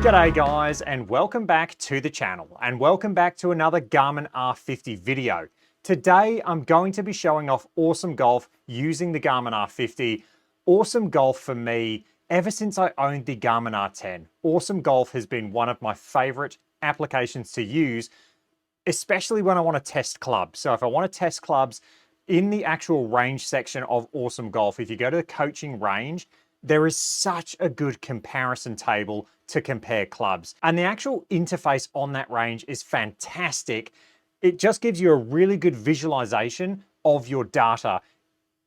G'day guys, and welcome back to the channel, and welcome back to another Garmin R50 video. Today I'm going to be showing off Aweosme Golf using the Garmin R50. Aweosme Golf for me, ever since I owned the Garmin R10, Aweosme Golf has been one of my favorite applications to use, especially when I want to test clubs. So if I want to test clubs in the actual range section of Aweosme Golf, if you go to the coaching range, there is such a good comparison table to compare clubs. And the actual interface on that range is fantastic. It just gives you a really good visualization of your data.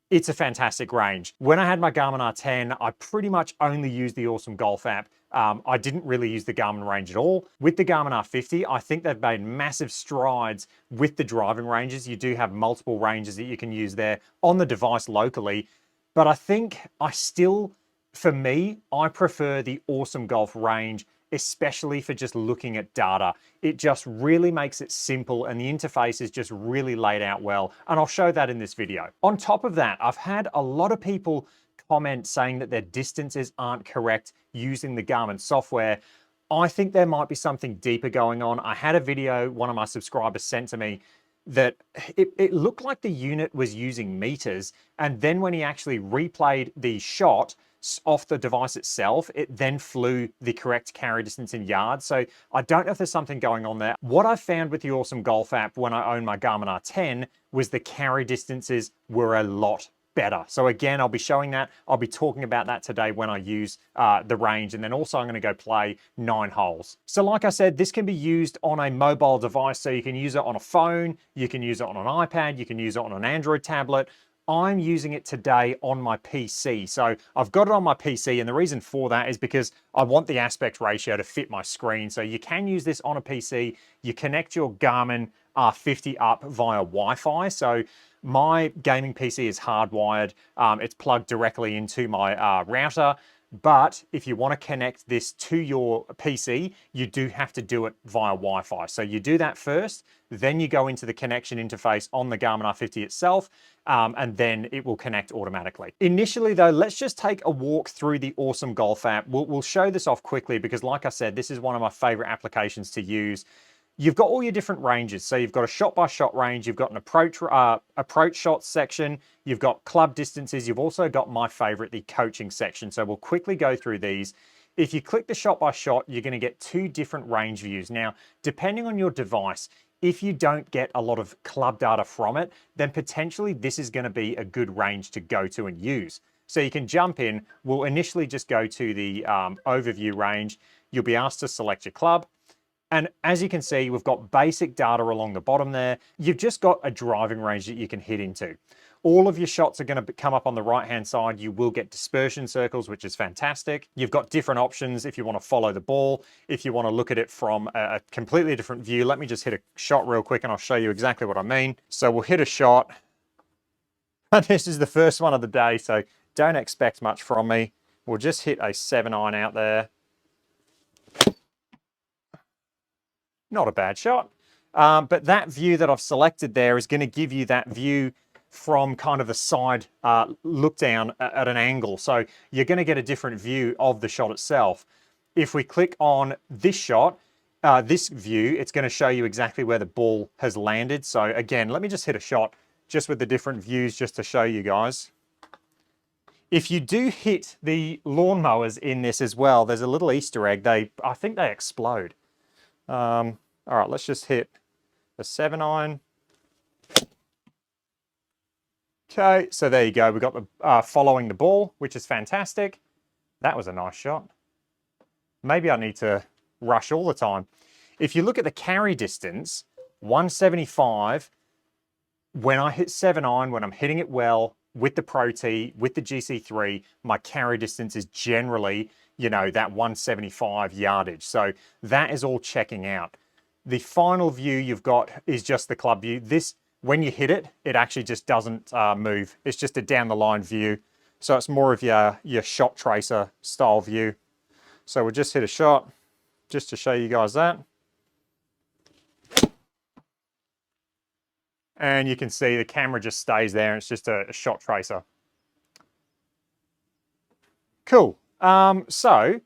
It's a fantastic range. When I had my Garmin R10, I pretty much only used the Aweosme Golf app. I didn't really use the Garmin range at all. With the Garmin R50, I think they've made massive strides with the driving ranges. You do have multiple ranges that you can use there on the device locally. But I think for me, I prefer the Aweosme Golf range, especially for just looking at data. It just really makes it simple and the interface is just really laid out well. And I'll show that in this video. On top of that, I've had a lot of people comment saying that their distances aren't correct using the Garmin software. I think there might be something deeper going on. I had a video one of my subscribers sent to me that it looked like the unit was using meters, and then when he actually replayed the shot off the device itself, it then flew the correct carry distance in yards. So I don't know if there's something going on there. What I found with the Aweosme Golf app when I owned my Garmin R10 was the carry distances were a lot better. So again, I'll be showing that. I'll be talking about that today when I use the range, and then also I'm going to go play 9 holes. So like I said, this can be used on a mobile device. So you can use it on a phone, you can use it on an iPad, you can use it on an Android tablet. I'm using it today on my PC. So I've got it on my PC, and the reason for that is because I want the aspect ratio to fit my screen. So you can use this on a PC. You connect your Garmin R50 up via Wi-Fi. So my gaming PC is hardwired. It's plugged directly into my router. But if you want to connect this to your PC, you do have to do it via Wi-Fi. So you do that first, then you go into the connection interface on the Garmin R50 itself, and then it will connect automatically. Initially though, let's just take a walk through the Aweosme Golf app. We'll show this off quickly because like I said, this is one of my favorite applications to use. You've got all your different ranges. So you've got a shot-by-shot range, you've got an approach shot section, you've got club distances, you've also got my favorite, the coaching section. So we'll quickly go through these. If you click the shot-by-shot, you're going to get 2 different range views. Now, depending on your device, if you don't get a lot of club data from it, then potentially this is going to be a good range to go to and use. So you can jump in. We'll initially just go to the overview range. You'll be asked to select your club. And as you can see, we've got basic data along the bottom there. You've just got a driving range that you can hit into. All of your shots are going to come up on the right-hand side. You will get dispersion circles, which is fantastic. You've got different options if you want to follow the ball, if you want to look at it from a completely different view. Let me just hit a shot real quick and I'll show you exactly what I mean. So we'll hit a shot. And this is the first one of the day, so don't expect much from me. We'll just hit a 7-iron out there. Not a bad shot. But that view that I've selected there is going to give you that view from kind of the side look down at an angle. So you're going to get a different view of the shot itself. If we click on this shot, this view, it's going to show you exactly where the ball has landed. So again, let me just hit a shot just with the different views just to show you guys. If you do hit the lawnmowers in this as well, there's a little Easter egg. I think they explode. All right, let's just hit a 7-iron. Okay, so there you go. We've got the following the ball, which is fantastic. That was a nice shot. Maybe I need to rush all the time. If you look at the carry distance, 175, when I hit 7-iron, when I'm hitting it well, with the Pro T, with the GC3, my carry distance is generally, that 175 yardage. So that is all checking out. The final view you've got is just the club view. This, when you hit it, it actually just doesn't move. It's just a down the line view. So it's more of your shot tracer style view. So we'll just hit a shot just to show you guys that. And you can see the camera just stays there and it's just a shot tracer. Cool. So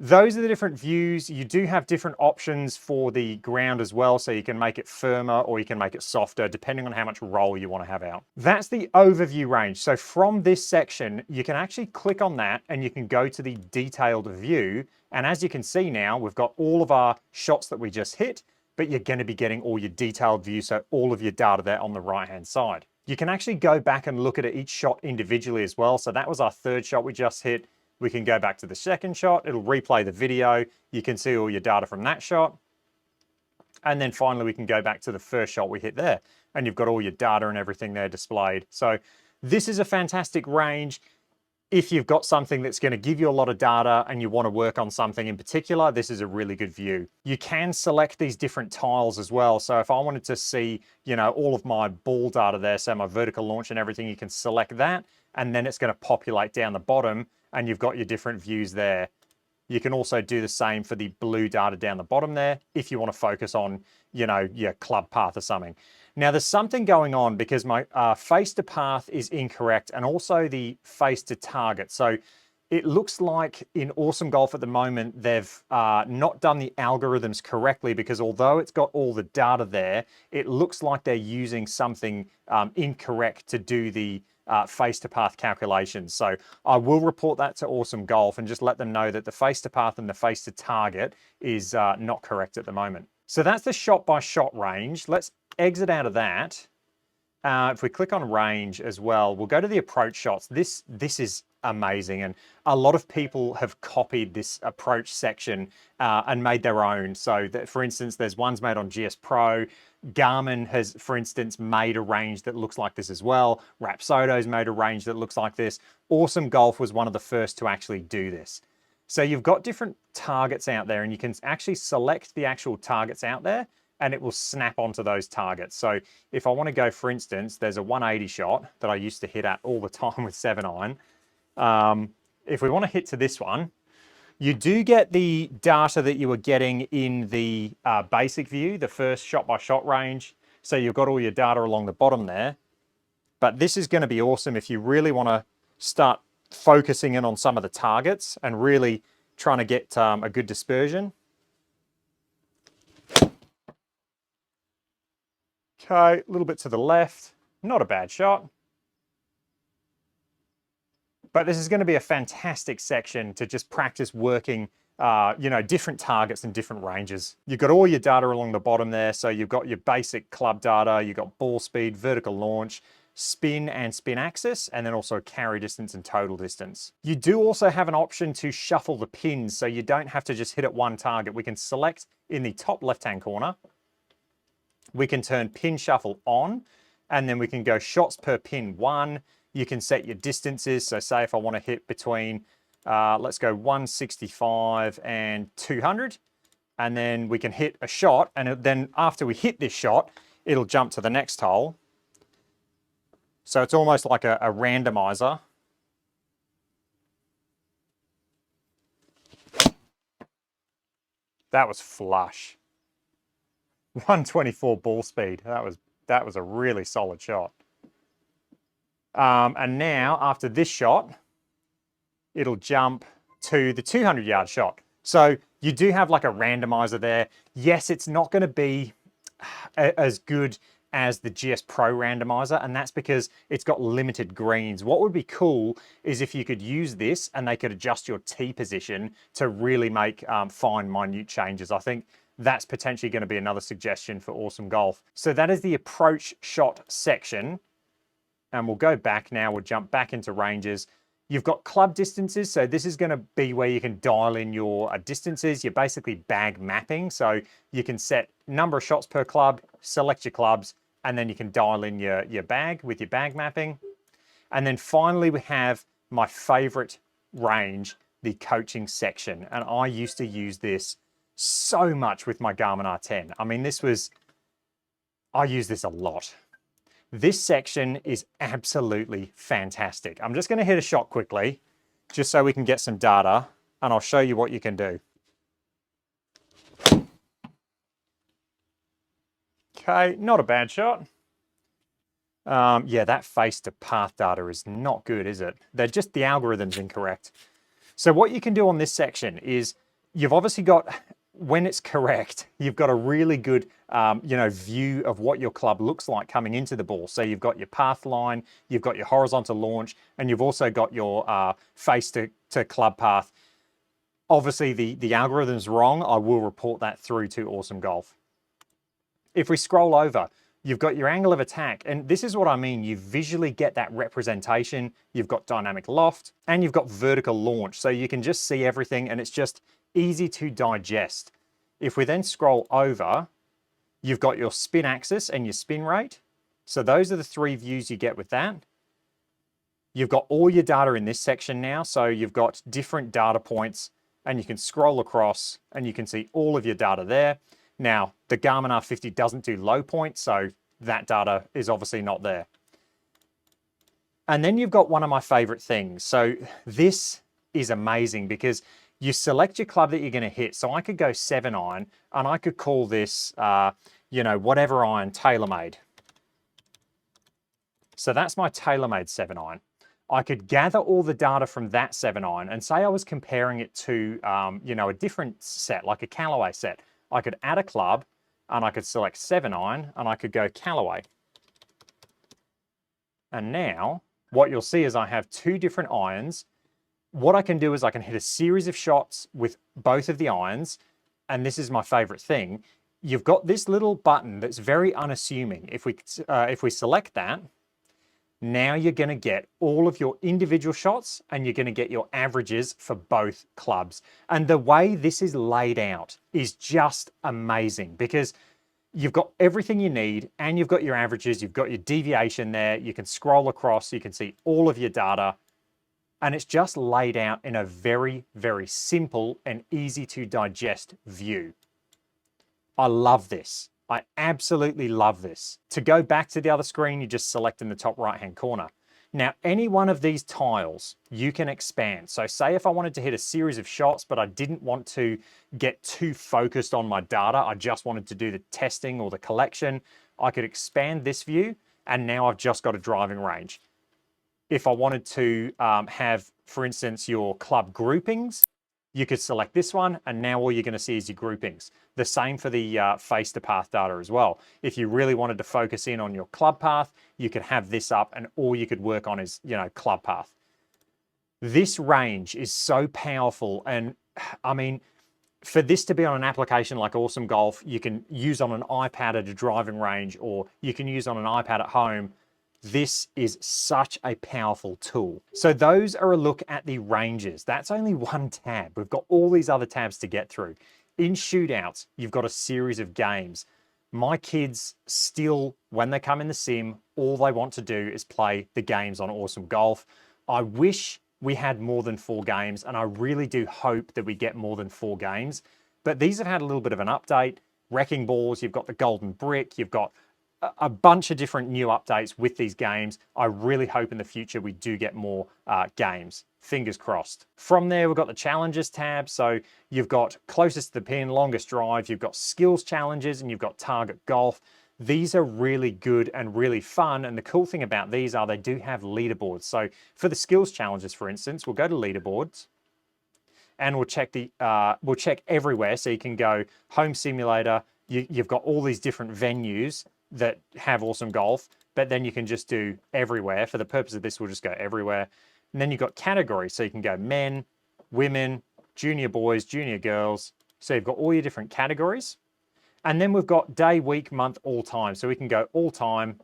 those are the different views. You do have different options for the ground as well, so you can make it firmer or you can make it softer, depending on how much roll you want to have out. That's the overview range. So from this section, you can actually click on that and you can go to the detailed view. And as you can see now, we've got all of our shots that we just hit, but you're going to be getting all your detailed view, so all of your data there on the right-hand side. You can actually go back and look at each shot individually as well. So that was our third shot we just hit. We can go back to the second shot. It'll replay the video. You can see all your data from that shot. And then finally, we can go back to the first shot we hit there. And you've got all your data and everything there displayed. So this is a fantastic range. If you've got something that's going to give you a lot of data and you want to work on something in particular, this is a really good view. You can select these different tiles as well. So if I wanted to see, you know, all of my ball data there, so my vertical launch and everything, you can select that, and then it's going to populate down the bottom and you've got your different views there. You can also do the same for the blue data down the bottom there if you want to focus on, you know, your club path or something. Now there's something going on because my face to path is incorrect and also the face to target. So it looks like in Awesome Golf at the moment, they've not done the algorithms correctly, because although it's got all the data there, it looks like they're using something incorrect to do the face to path calculations. So I will report that to Awesome Golf and just let them know that the face to path and the face to target is not correct at the moment. So that's the shot by shot range. Let's exit out of that. If we click on range as well, we'll go to the approach shots. This is amazing, and a lot of people have copied this approach section and made their own. So that, for instance, there's ones made on GS Pro. Garmin has, for instance, made a range that looks like this as well. Rapsodo's made a range that looks like this. Awesome Golf was one of the first to actually do this. So you've got different targets out there, and you can actually select the actual targets out there and it will snap onto those targets. So if I want to go, for instance, there's a 180 shot that I used to hit at all the time with 7-iron. If we want to hit to this one, you do get the data that you were getting in the basic view, the first shot by shot range. So you've got all your data along the bottom there. But this is going to be awesome if you really want to start focusing in on some of the targets and really trying to get a good dispersion. Okay, a little bit to the left, not a bad shot. But this is going to be a fantastic section to just practice working, you know, different targets and different ranges. You've got all your data along the bottom there. So you've got your basic club data, you've got ball speed, vertical launch, spin and spin axis, and then also carry distance and total distance. You do also have an option to shuffle the pins, so you don't have to just hit at one target. We can select in the top left-hand corner. We can turn pin shuffle on, and then we can go shots per pin 1. You can set your distances. So say if I want to hit between, let's go 165 and 200, and then we can hit a shot. And then after we hit this shot, it'll jump to the next hole. So it's almost like a randomizer. That was flush. 124 ball speed. That was a really solid shot. And now after this shot, it'll jump to the 200-yard shot. So you do have like a randomizer there. Yes, it's not going to be as good as the GS Pro randomizer, and that's because it's got limited greens. What would be cool is if you could use this and they could adjust your tee position to really make fine, minute changes. I think that's potentially going to be another suggestion for Awesome Golf. So that is the approach shot section. And we'll go back now, we'll jump back into ranges. You've got club distances. So this is going to be where you can dial in your distances. You're basically bag mapping. So you can set number of shots per club, select your clubs, and then you can dial in your bag with your bag mapping. And then finally, we have my favorite range, the coaching section. And I used to use this so much with my Garmin R10. I mean, I use this a lot. This section is absolutely fantastic. I'm just going to hit a shot quickly, just so we can get some data, and I'll show you what you can do. Okay, not a bad shot. Yeah, that face to path data is not good, is it? The algorithm's incorrect. So what you can do on this section is you've obviously got, when it's correct, you've got a really good view of what your club looks like coming into the ball. So you've got your path line, you've got your horizontal launch, and you've also got your face to club path. Obviously, the algorithm's wrong. I will report that through to Aweosme Golf. If we scroll over, you've got your angle of attack, and this is what I mean. You visually get that representation. You've got dynamic loft, and you've got vertical launch, so you can just see everything, and it's just easy to digest. If we then scroll over, you've got your spin axis and your spin rate. So those are the three views you get with that. You've got all your data in this section now, so you've got different data points, and you can scroll across, and you can see all of your data there. Now, the Garmin R50 doesn't do low point, so that data is obviously not there. And then you've got one of my favorite things. So this is amazing because you select your club that you're going to hit. So I could go 7-iron, and I could call this, whatever iron, TaylorMade. So that's my TaylorMade 7-iron. I could gather all the data from that 7-iron and say I was comparing it to, a different set, like a Callaway set. I could add a club, and I could select 7-iron, and I could go Callaway. And now what you'll see is I have two different irons. What I can do is I can hit a series of shots with both of the irons, and this is my favorite thing. You've got this little button that's very unassuming. If we select that, now you're going to get all of your individual shots, and you're going to get your averages for both clubs. And the way this is laid out is just amazing because you've got everything you need, and you've got your averages, you've got your deviation there, you can scroll across, you can see all of your data, and it's just laid out in a very, very simple and easy to digest view. I love this. I absolutely love this. To go back to the other screen, you just select in the top right-hand corner. Now, any one of these tiles you can expand. So say if I wanted to hit a series of shots, but I didn't want to get too focused on my data, I just wanted to do the testing or the collection, I could expand this view, and now I've just got a driving range. If I wanted to have, for instance, your club groupings, you could select this one, and now all you're going to see is your groupings. The same for the face to path data as well. If you really wanted to focus in on your club path, you could have this up, and all you could work on is, club path. This range is so powerful, and I mean, for this to be on an application like Aweosme Golf, you can use on an iPad at a driving range, or you can use on an iPad at home. This is such a powerful tool. So those are a look at the ranges. That's only one tab. We've got all these other tabs to get through. In shootouts, you've got a series of games. My kids still, when they come in the sim, all they want to do is play the games on Aweosme Golf. I wish we had more than 4 games, and I really do hope that we get more than 4 games. But these have had a little bit of an update. Wrecking balls, you've got the golden brick, you've got a bunch of different new updates with these games. I really hope in the future we do get more games. Fingers crossed. From there, we've got the challenges tab. So you've got closest to the pin, longest drive, you've got skills challenges, and you've got target golf. These are really good and really fun. And the cool thing about these are they do have leaderboards. So for the skills challenges, for instance, we'll go to leaderboards, and we'll check everywhere. So you can go home simulator. You've got all these different venues that have Aweosme Golf, but then you can just do everywhere. For the purpose of this, we'll just go everywhere. And then you've got categories. So you can go men, women, junior boys, junior girls. So you've got all your different categories. And then we've got day, week, month, all time. So we can go all time,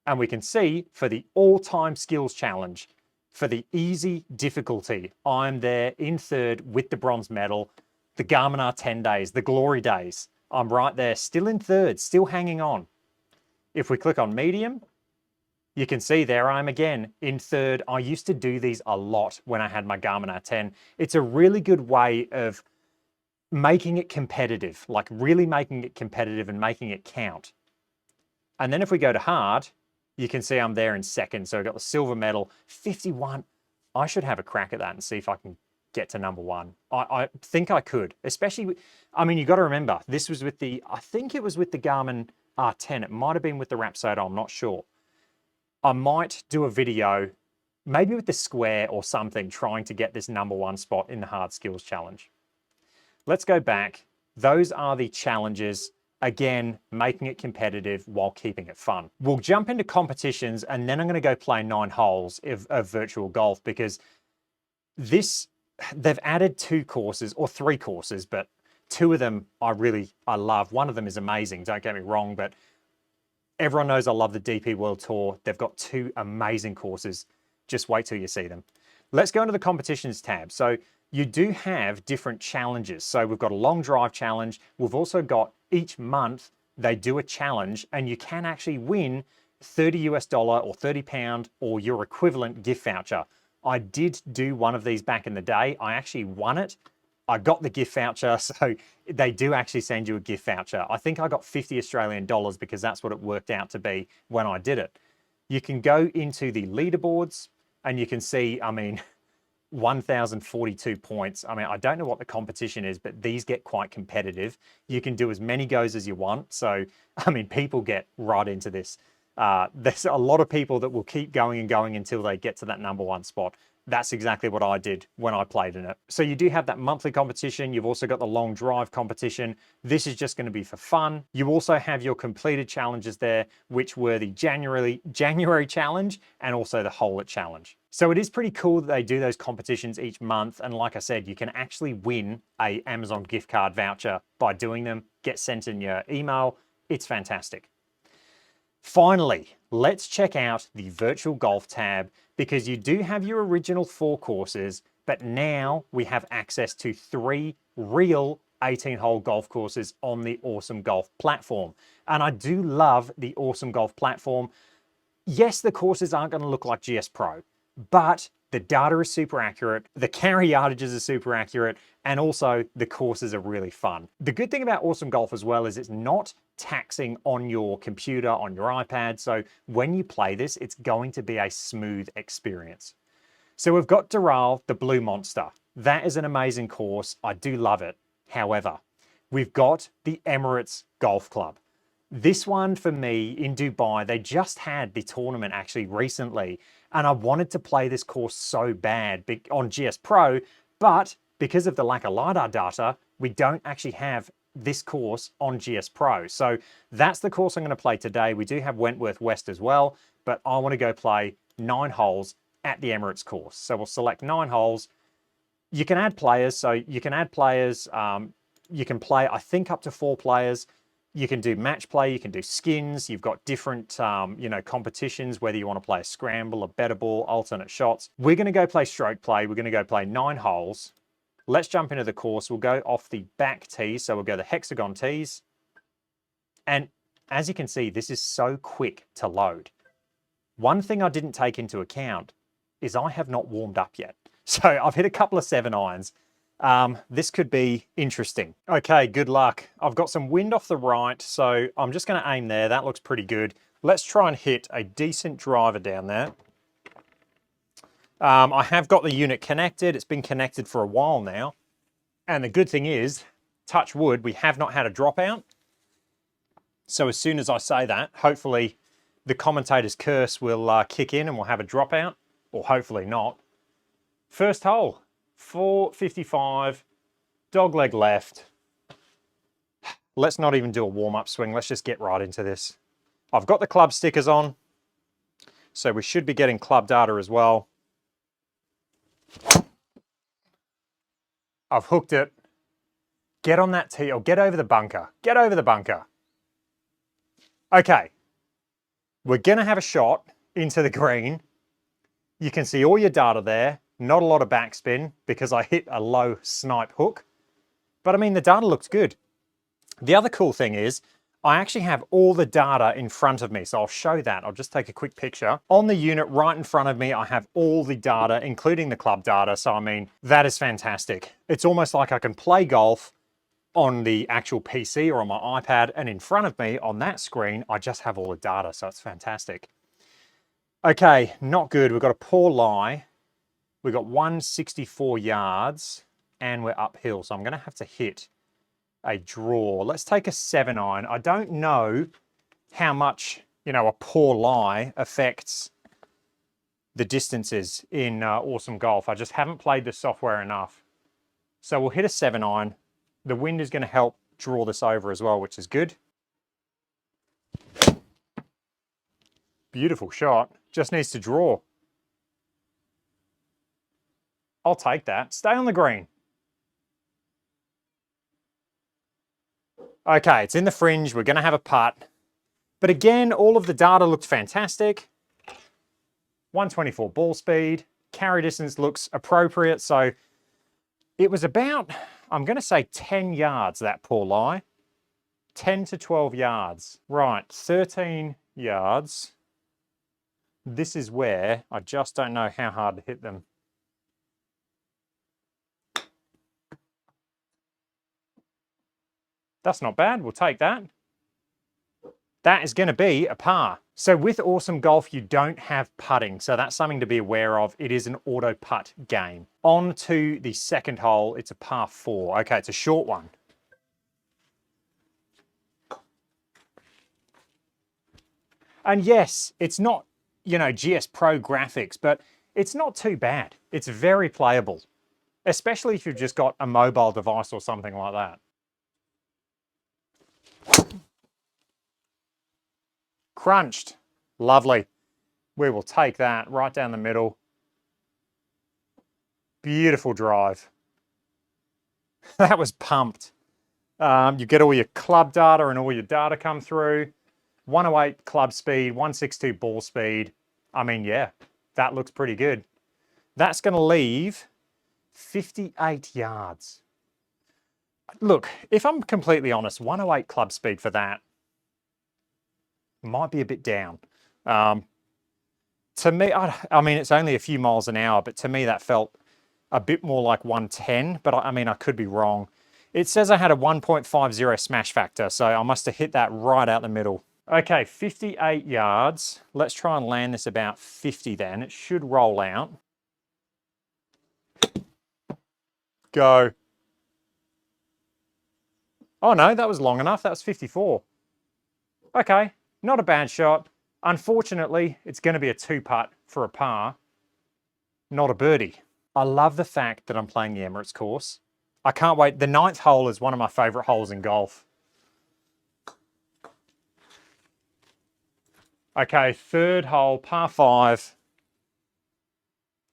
and we can see for the all-time skills challenge, for the easy difficulty, I'm there in third with the bronze medal. The Garmin R10 days, the glory days, I'm right there, still in third, still hanging on. If we click on medium, you can see there I am again in third. I used to do these a lot when I had my Garmin R10. It's a really good way of making it competitive, like really making it competitive and making it count. And then if we go to hard, you can see I'm there in second. So I've got the silver medal, 51. I should have a crack at that and see if I can get to number 1. I think I could, especially, I mean, you got to remember, this was with I think it was with the Garmin R10. It might have been with the Rapsodo, I'm not sure. I might do a video, maybe with the Square or something, trying to get this number 1 spot in the hard skills challenge. Let's go back. Those are the challenges. Again, making it competitive while keeping it fun. We'll jump into competitions and then I'm going to go play 9 holes of virtual golf because they've added 2 courses or 3 courses, but 2 of them I love. One of them is amazing, don't get me wrong, but everyone knows I love the DP World Tour. They've got 2 amazing courses. Just wait till you see them. Let's go into the competitions tab. So you do have different challenges. So we've got a long drive challenge. We've also got each month they do a challenge and you can actually win $30 or £30 or your equivalent gift voucher. I did do one of these back in the day. I actually won it. I got the gift voucher, so they do actually send you a gift voucher. I think I got 50 Australian dollars because that's what it worked out to be when I did it. You can go into the leaderboards and you can see, 1,042 points. I don't know what the competition is, but these get quite competitive. You can do as many goes as you want. So, people get right into this. There's a lot of people that will keep going and going until they get to that #1 spot. That's exactly what I did when I played in it. So you do have that monthly competition. You've also got the long drive competition. This is just going to be for fun. You also have your completed challenges there, which were the January challenge and also the Hole It challenge. So it is pretty cool that they do those competitions each month. And like I said, you can actually win a Amazon gift card voucher by doing them, get sent in your email. It's fantastic. Finally, let's check out the virtual golf tab because you do have your original 4 courses, but now we have access to 3 real 18-hole golf courses on the Aweosme Golf platform. And I do love the Aweosme Golf platform. Yes, the courses aren't going to look like GS Pro, but the data is super accurate, the carry yardages are super accurate, and also the courses are really fun. The good thing about Aweosme Golf as well is it's not taxing on your computer, on your iPad, so when you play this, it's going to be a smooth experience. So we've got Doral, the Blue Monster. That is an amazing course. I do love it. However, we've got the Emirates Golf Club. This one for me in Dubai, they just had the tournament actually recently, and I wanted to play this course so bad on GS Pro, but because of the lack of LiDAR data, we don't actually have this course on GS Pro. So that's the course I'm going to play today. We do have Wentworth West as well, but I want to go play 9 holes at the Emirates course. So we'll select 9 holes. You can add players. So you can add players. You can play, I think, up to 4 players. You can do match play, you can do skins, you've got different competitions, whether you want to play a scramble, a better ball, alternate shots. We're going to go play stroke play. We're going to go play 9 holes. Let's jump into the course. We'll go off the back tees. So we'll go the hexagon tees. And as you can see, this is so quick to load. One thing I didn't take into account is I have not warmed up yet. So I've hit a couple of 7-irons. This could be interesting. Okay, good luck. I've got some wind off the right, so I'm just going to aim there. That looks pretty good. Let's try and hit a decent driver down there. I have got the unit connected. It's been connected for a while now. And the good thing is, touch wood, we have not had a dropout. So as soon as I say that, hopefully the commentator's curse will kick in and we'll have a dropout, or hopefully not. First hole. 455, dogleg left. Let's not even do a warm-up swing. Let's just get right into this. I've got the club stickers on, so we should be getting club data as well. I've hooked it. Get on that tee, or get over the bunker. Get over the bunker. Okay. We're going to have a shot into the green. You can see all your data there. Not a lot of backspin because I hit a low snipe hook. But the data looks good. The other cool thing is I actually have all the data in front of me. So I'll show that. I'll just take a quick picture. On the unit right in front of me, I have all the data, including the club data. So that is fantastic. It's almost like I can play golf on the actual PC or on my iPad. And in front of me on that screen, I just have all the data. So it's fantastic. Okay, not good. We've got a poor lie. We've got 164 yards and we're uphill. So I'm going to have to hit a draw. Let's take a 7-iron. I don't know how much, a poor lie affects the distances in Aweosme Golf. I just haven't played the software enough. So we'll hit a 7-iron. The wind is going to help draw this over as well, which is good. Beautiful shot. Just needs to draw. I'll take that. Stay on the green. Okay, it's in the fringe. We're going to have a putt. But again, all of the data looked fantastic. 124 ball speed. Carry distance looks appropriate. So it was about, I'm going to say 10 yards, that poor lie. 10 to 12 yards. Right, 13 yards. This is where I just don't know how hard to hit them. That's not bad. We'll take that. That is going to be a par. So with Awesome Golf, you don't have putting. So that's something to be aware of. It is an auto putt game. On to the second hole. It's a par 4. Okay, it's a short one. And yes, it's not, you know, GS Pro graphics, but it's not too bad. It's very playable, especially if you've just got a mobile device or something like that. Crunched. Lovely. We will take that right down the middle. Beautiful drive. That was pumped. You get all your club data and all your data come through. 108 club speed, 162 ball speed. I mean, yeah, that looks pretty good. That's going to leave 58 yards. Look, if I'm completely honest, 108 club speed for that might be a bit down. To me, I mean, it's only a few miles an hour, but to me that felt a bit more like 110, but I mean, I could be wrong. It says I had a 1.50 smash factor, so I must have hit that right out the middle. Okay, 58 yards. Let's try and land this about 50 then. It should roll out. Go. Oh no, that was long enough. That was 54. Okay, not a bad shot. Unfortunately, it's going to be a 2-putt for a par, not a birdie. I love the fact that I'm playing the Emirates course. I can't wait. The 9th hole is one of my favorite holes in golf. Okay, 3rd hole, par 5.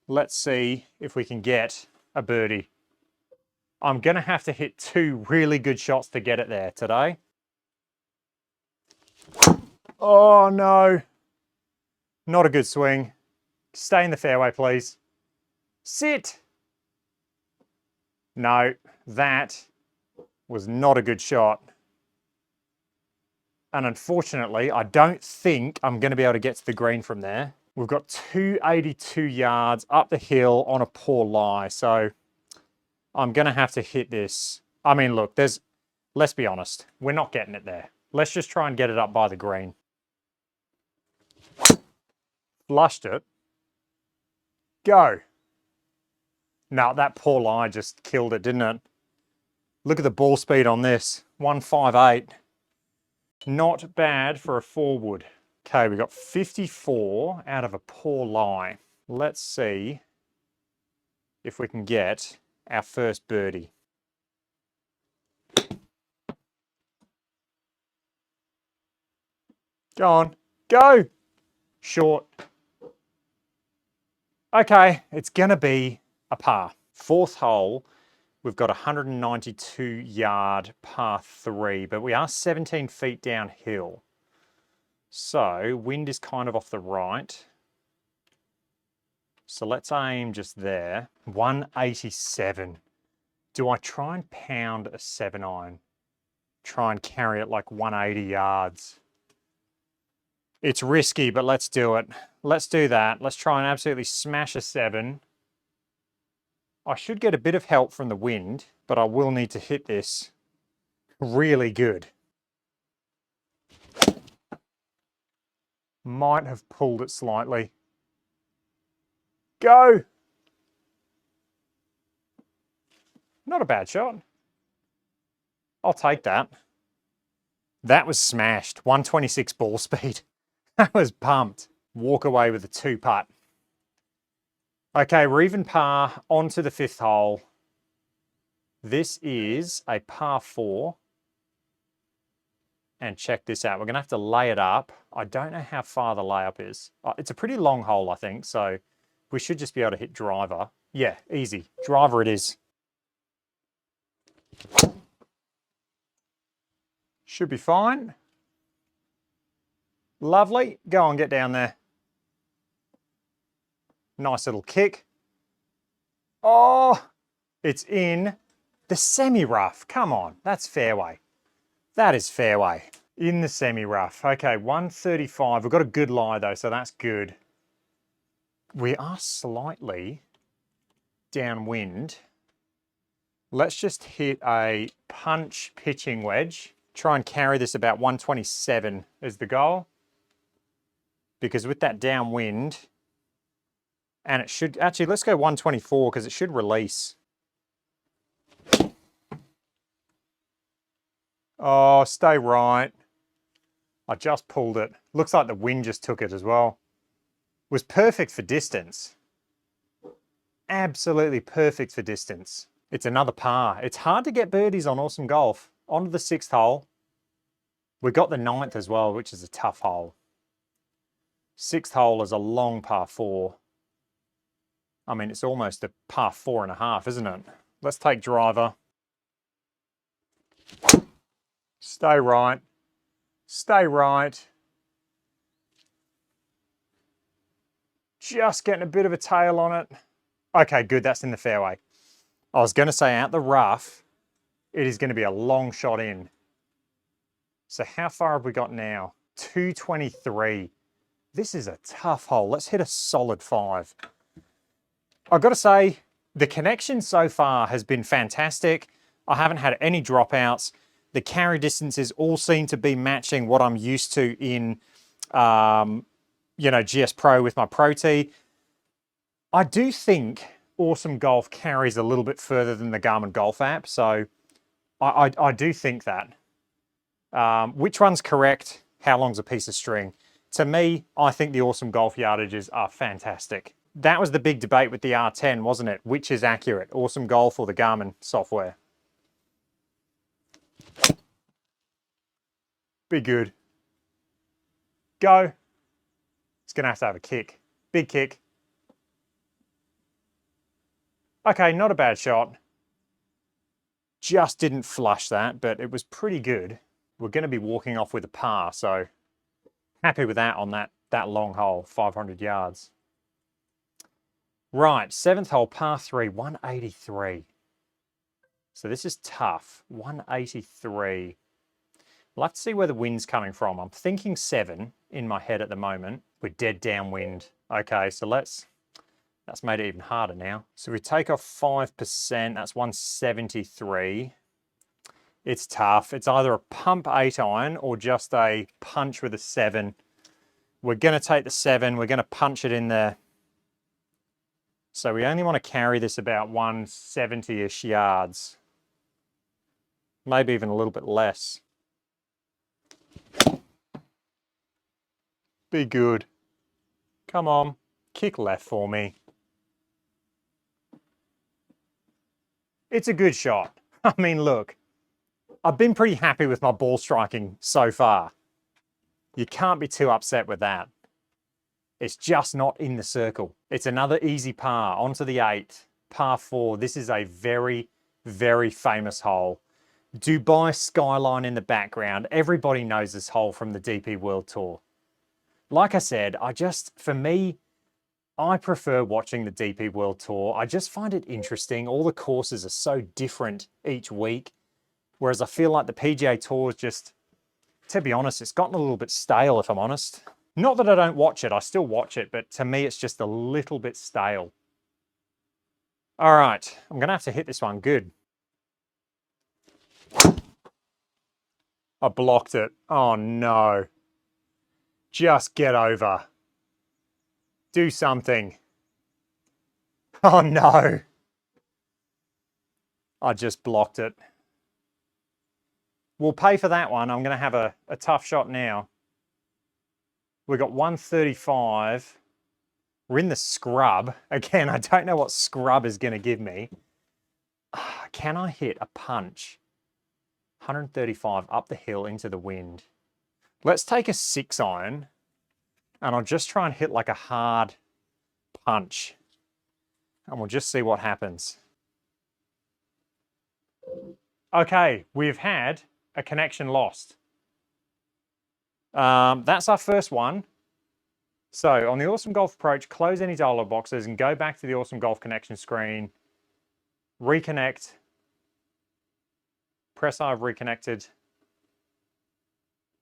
Let's see if we can get a birdie. I'm going to have to hit 2 really good shots to get it there today. Oh no. Not a good swing. Stay in the fairway, please. Sit. No, that was not a good shot. And unfortunately, I don't think I'm going to be able to get to the green from there. We've got 282 yards up the hill on a poor lie. So I'm going to have to hit this. I mean, look, let's be honest. We're not getting it there. Let's just try and get it up by the green. Flushed it. Go. No, that poor lie just killed it, didn't it? Look at the ball speed on this. 158. Not bad for a 4-wood. Okay, we got 54 out of a poor lie. Let's see if we can get our first birdie. Go on. Go! Short. Okay, it's going to be a par. 4th hole, we've got a 192 yard par 3, but we are 17 feet downhill. So wind is kind of off the right. So let's aim just there. 187. Do I try and pound a 7-iron? Try and carry it like 180 yards. It's risky, but let's do it. Let's do that. Let's try and absolutely smash a 7. I should get a bit of help from the wind, but I will need to hit this really good. Might have pulled it slightly. Go! Not a bad shot. I'll take that. That was smashed. 126 ball speed. That was pumped. Walk away with a 2-putt. Okay, we're even par, on to the 5th hole. This is a par 4. And check this out. We're going to have to lay it up. I don't know how far the layup is. It's a pretty long hole, I think. So we should just be able to hit driver. Yeah, easy. Driver it is. Should be fine. Lovely. Go on, get down there. Nice little kick. Oh, it's in the semi-rough. Come on, that's fairway. That is fairway. In the semi-rough. Okay, 135. We've got a good lie though, so that's good. We are slightly downwind. Let's just hit a punch pitching wedge. Try and carry this about 127 is the goal. Because with that downwind, and it should, actually let's go 124 because it should release. Oh, stay right. I just pulled it. Looks like the wind just took it as well. Was perfect for distance. Absolutely perfect for distance. It's another par. It's hard to get birdies on Awesome Golf. On to the 6th hole. We got the 9th as well, which is a tough hole. 6th hole is a long par 4. I mean, it's almost a par 4.5, isn't it? Let's take driver. Stay right. Stay right. Just getting a bit of a tail on it. Okay, good, that's in the fairway. I was going to say out the rough, it is going to be a long shot in. So how far have we got now? 223. This is a tough hole. Let's hit a solid 5. I've got to say, the connection so far has been fantastic. I haven't had any dropouts. The carry distances all seem to be matching what I'm used to in, GS Pro with my Pro Tee. I do think Awesome Golf carries a little bit further than the Garmin Golf app, so I do think that. Which one's correct? How long's a piece of string? To me, I think the Awesome Golf yardages are fantastic. That was the big debate with the R10, wasn't it? Which is accurate, Awesome Golf or the Garmin software? Be good. Go. It's going to have a kick. Big kick. Okay, not a bad shot. Just didn't flush that, but it was pretty good. We're going to be walking off with a par, so happy with that on that long hole, 500 yards. Right, 7th hole, par 3, 183. So this is tough, 183. We'll have to see where the wind's coming from. I'm thinking 7 in my head at the moment. We're dead downwind. Okay, so that's made it even harder now. So we take off 5%, that's 173. It's tough. It's either a pump 8 iron or just a punch with a 7. We're going to take the 7. We're going to punch it in there. So we only want to carry this about 170-ish yards. Maybe even a little bit less. Be good. Come on. Kick left for me. It's a good shot. I mean, look. I've been pretty happy with my ball striking so far. You can't be too upset with that. It's just not in the circle. It's another easy par, onto the 8th, par 4. This is a very, very famous hole. Dubai skyline in the background. Everybody knows this hole from the DP World Tour. Like I said, for me, I prefer watching the DP World Tour. I just find it interesting. All the courses are so different each week. Whereas I feel like the PGA Tour is just, to be honest, it's gotten a little bit stale, if I'm honest. Not that I don't watch it, I still watch it, but to me, it's just a little bit stale. All right, I'm gonna have to hit this one good. I blocked it. Oh no. Just get over. Do something. Oh no. I just blocked it. We'll pay for that one. I'm going to have a tough shot now. We've got 135. We're in the scrub. Again, I don't know what scrub is going to give me. Can I hit a punch? 135 up the hill into the wind. Let's take a 6-iron and I'll just try and hit like a hard punch. And we'll just see what happens. Okay, we've had a connection lost. That's our first one. So on the Aweosme Golf Approach, close any dialog boxes and go back to the Aweosme Golf connection screen. Reconnect. Press I've reconnected.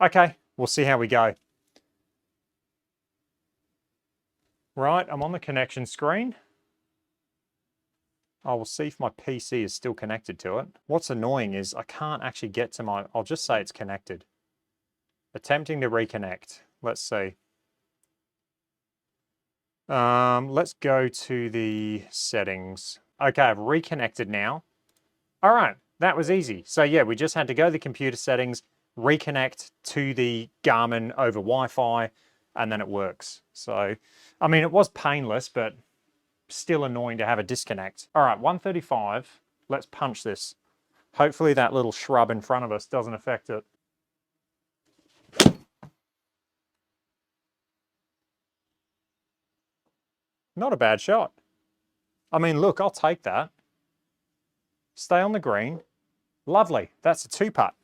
Okay, we'll see how we go. Right, I'm on the connection screen. I will see if my PC is still connected to it. What's annoying is I can't actually get to my, I'll just say it's connected. Attempting to reconnect. Let's see. Let's go to the settings. Okay, I've reconnected now. All right, that was easy. So yeah, we just had to go to the computer settings, reconnect to the Garmin over Wi-Fi, and then it works. So, I mean, it was painless, but still annoying to have a disconnect. All right, 135. Let's punch this. Hopefully that little shrub in front of us doesn't affect it. Not a bad shot. I mean, look, I'll take that. Stay on the green. Lovely. That's a 2-putt.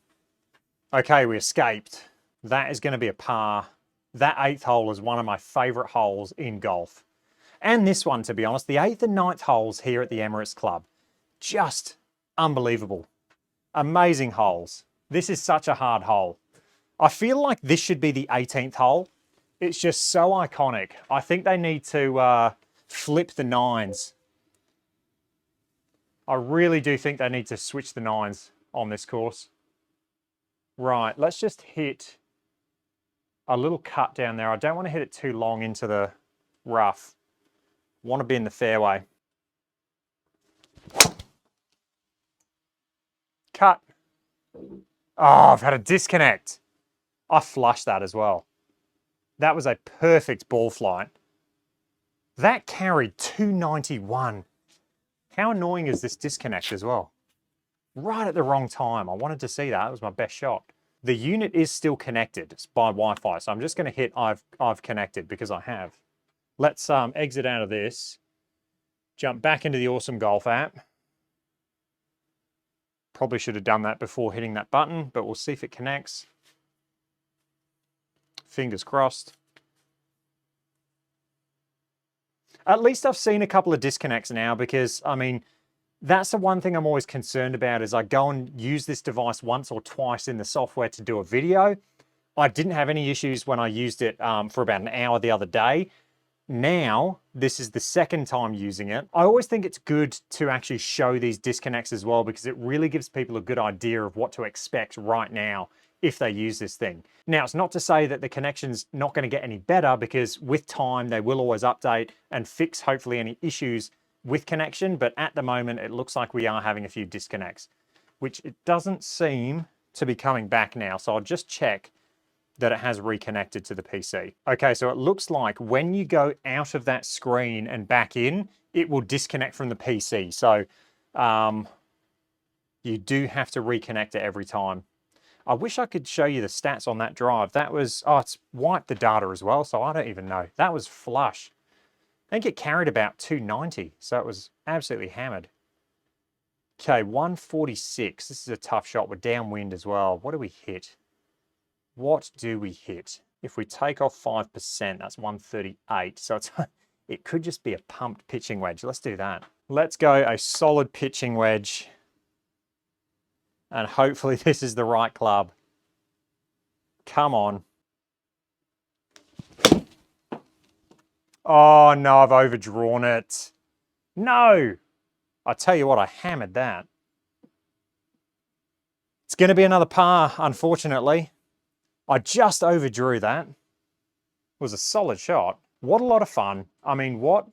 Okay, we escaped. That is going to be a par. That 8th hole is one of my favorite holes in golf. And this one, to be honest, the 8th and 9th holes here at the Emirates Club. Just unbelievable. Amazing holes. This is such a hard hole. I feel like this should be the 18th hole. It's just so iconic. I think they need to flip the 9s. I really do think they need to switch the 9s on this course. Right, let's just hit a little cut down there. I don't want to hit it too long into the rough. Want to be in the fairway. Cut. Oh, I've had a disconnect. I flushed that as well. That was a perfect ball flight. That carried 291. How annoying is this disconnect as well? Right at the wrong time. I wanted to see that. That was my best shot. The unit is still connected. It's by Wi-Fi. So I'm just going to hit I've connected because I have. Let's exit out of this. Jump back into the Aweosme Golf app. Probably should have done that before hitting that button, but we'll see if it connects. Fingers crossed. At least I've seen a couple of disconnects now because, I mean, that's the one thing I'm always concerned about is I go and use this device once or twice in the software to do a video. I didn't have any issues when I used it for about an hour the other day. Now, this is the second time using it. I always think it's good to actually show these disconnects as well because it really gives people a good idea of what to expect right now if they use this thing. Now, it's not to say that the connection's not going to get any better because with time, they will always update and fix hopefully any issues with connection, but at the moment, it looks like we are having a few disconnects, which it doesn't seem to be coming back now. So I'll just check that it has reconnected to the PC. Okay, so it looks like when you go out of that screen and back in, it will disconnect from the PC. So you do have to reconnect it every time. I wish I could show you the stats on that drive. That was, oh, it's wiped the data as well, so I don't even know. That was flush. I think it carried about 290, so it was absolutely hammered. Okay, 146. This is a tough shot. We're downwind as well. What do we hit? What do we hit? If we take off 5%, that's 138. So it's, it could just be a pumped pitching wedge. Let's do that. Let's go a solid pitching wedge. And hopefully this is the right club. Come on. Oh no, I've overdrawn it. No. I tell you what, I hammered that. It's going to be another par, unfortunately. I just overdrew that. It was a solid shot. What a lot of fun. I mean, what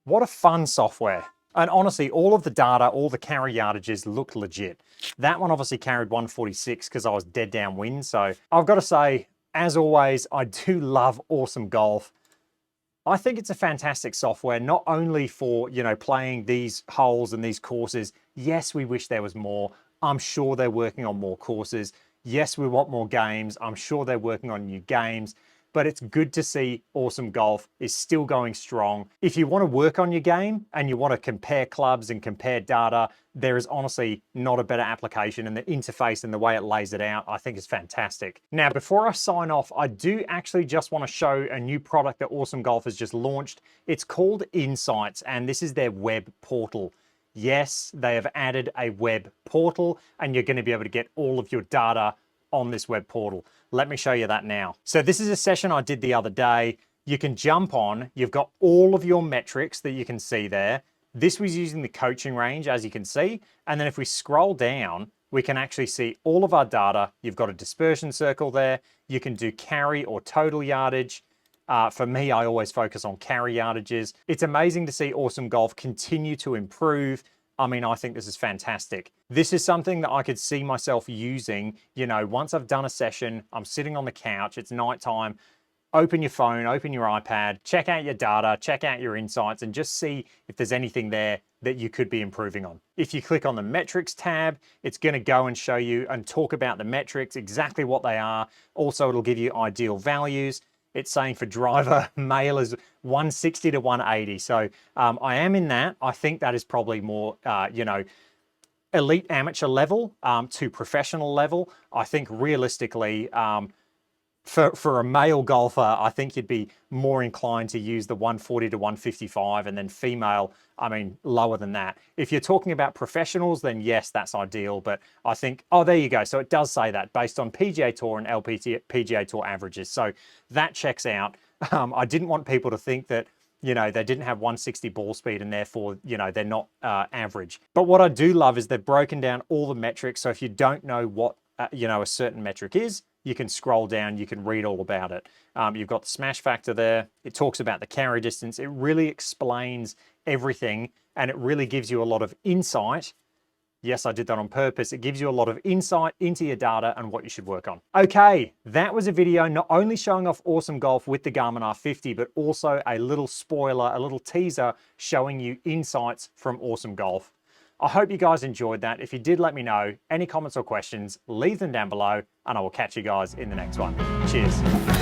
a fun software. And honestly, all of the data, all the carry yardages looked legit. That one obviously carried 146 because I was dead downwind. So I've got to say, as always, I do love Aweosme Golf. I think it's a fantastic software, not only for, you know, playing these holes and these courses Yes, we wish there was more. I'm sure they're working on more courses. Yes, we want more games. I'm sure they're working on new games, but it's good to see Awesome Golf is still going strong. If you want to work on your game and you want to compare clubs and compare data, there is honestly not a better application, and the interface and the way it lays it out, I think is fantastic. Now, before I sign off, I do actually just want to show a new product that Awesome Golf has just launched. It's called Insights, and this is their web portal. Yes, they have added a web portal, and you're going to be able to get all of your data on this web portal. Let me show you that now. So this is a session I did the other day. You can jump on, you've got all of your metrics that you can see there. This was using the coaching range, as you can see. And then if we scroll down, we can actually see all of our data. You've got a dispersion circle there. You can do carry or total yardage. For me, I always focus on carry yardages. It's amazing to see Awesome Golf continue to improve. I mean, I think this is fantastic. This is something that I could see myself using, you know, once I've done a session, I'm sitting on the couch, it's nighttime, open your phone, open your iPad, check out your data, check out your insights, and just see if there's anything there that you could be improving on. If you click on the metrics tab, it's going to go and show you and talk about the metrics, exactly what they are. Also, it'll give you ideal values. It's saying for driver, male is 160 to 180. So I am in that. I think that is probably more, you know, elite amateur level to professional level. I think realistically, for a male golfer, I think you'd be more inclined to use the 140 to 155, and then female, I mean, lower than that. If you're talking about professionals, then yes, that's ideal. But I think, oh, there you go. So it does say that based on PGA Tour and PGA Tour averages. So that checks out. I didn't want people to think that, you know, they didn't have 160 ball speed and therefore, you know, they're not average. But what I do love is they've broken down all the metrics. So if you don't know what, you know, a certain metric is, you can scroll down, you can read all about it. You've got the smash factor there. It talks about the carry distance. It really explains everything, and it really gives you a lot of insight. Yes, I did that on purpose. It gives you a lot of insight into your data and what you should work on. Okay, that was a video not only showing off Awesome Golf with the Garmin R50, but also a little spoiler, a little teaser showing you insights from Awesome Golf. I hope you guys enjoyed that. If you did, let me know. Any comments or questions, leave them down below, and I will catch you guys in the next one. Cheers.